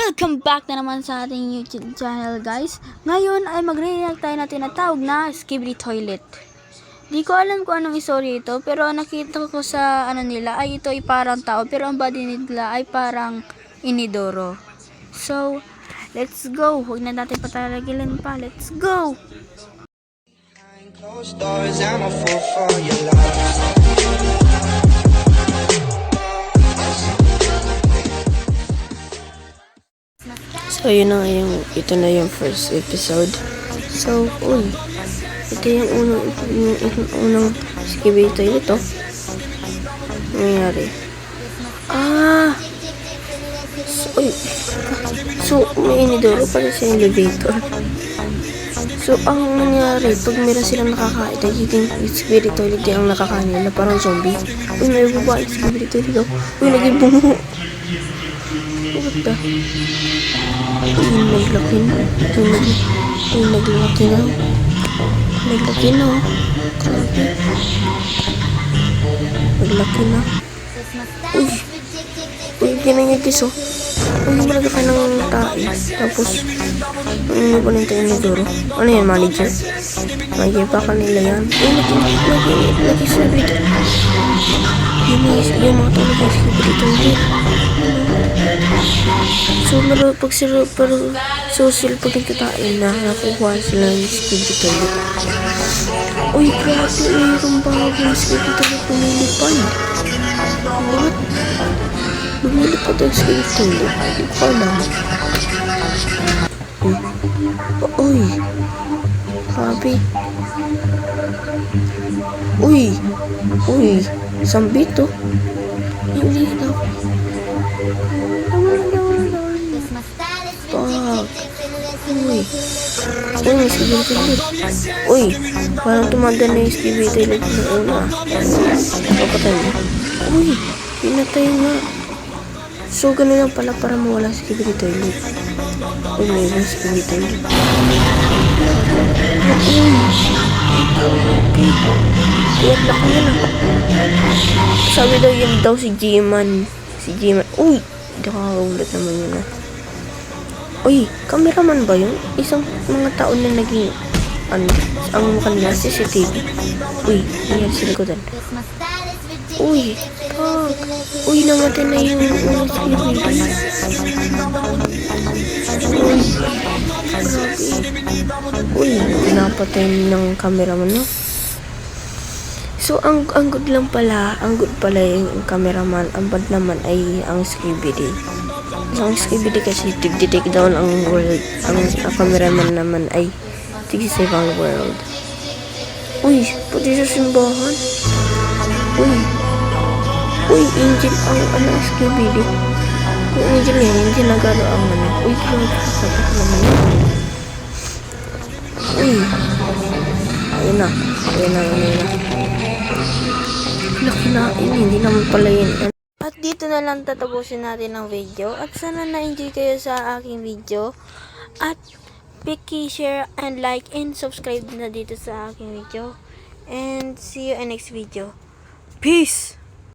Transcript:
Welcome back na naman sa ating YouTube channel, guys. Ngayon ay magre-react tayo na tinatawag na Skibidi Toilet. Di ko alam kung anong istorya ito, pero nakita ko sa nila ay ito ay parang tao, pero ang body nila ay parang inidoro. So, let's go. Huwag na natin patalagilin pa. Let's go! Closed doors, I'm a fool for your love. So, yun na nga ito na yung first episode. So, ito yung unang Skibidi Toilet ito. Nangyari. So, may inidoro pala sa elevator. So, ang nangyari, pag meron silang nakakain, nagiging Skibidi Toilet yung nakakain nila, parang zombie. May babae Skibidi Toilet. Naging bungo. What the? Naglaki na. Naglaki na. Grabe. Naglaki na. Ginanyagis oh. Malagay ka ng tae. Tapos, ano ba nito yung nidoro? Ano yan, manager? Manager pa kanila yan. Lagi sa dito. Yung mga tao nag-skibidi toilet. So, pag sila pag nagkatain na, nakukuha sila ng Skibidi Toilet. Grabe, yung bagong Skibidi Toilet lumilipad. What? Lumilipad ang Skibidi Toilet. Hindi ko alam. Grabe. Sambito. Hindi na. Skibidi Toilet. Parang tumanda na yung Skibidi Toilet na una. Papatay mo. Pinatay nga. So, ganun lang pala para mawala Skibidi Toilet. May ibang Skibidi Toilet. Iyak na lang. Sabi daw yun daw si G-Man. Hindi nakakaulat naman yun ah. Cameraman ba yun? Isang mga tao na naging ang mukha nila CCTV. Nangyari sa likodan. Namatay na yung Skibidi. Grabe. Napatay ng cameraman no? So, ang good pala yung cameraman. Ang bad naman ay ang Skibidi. Ang Skibidi kasi tig-take down ang world. Ang cameraman naman ay tig-save ang world. Pati sa simbahan. Angel ang Skibidi. Yung angel yan, hindi nagano ang grabe. Kapag naman yan. Ayun na. Laki na. Hindi naman pala yun. At dito na lang tatapusin natin ang video. At sana na-enjoy kayo sa aking video. At share and like and subscribe na dito sa aking video. And see you in next video. Peace!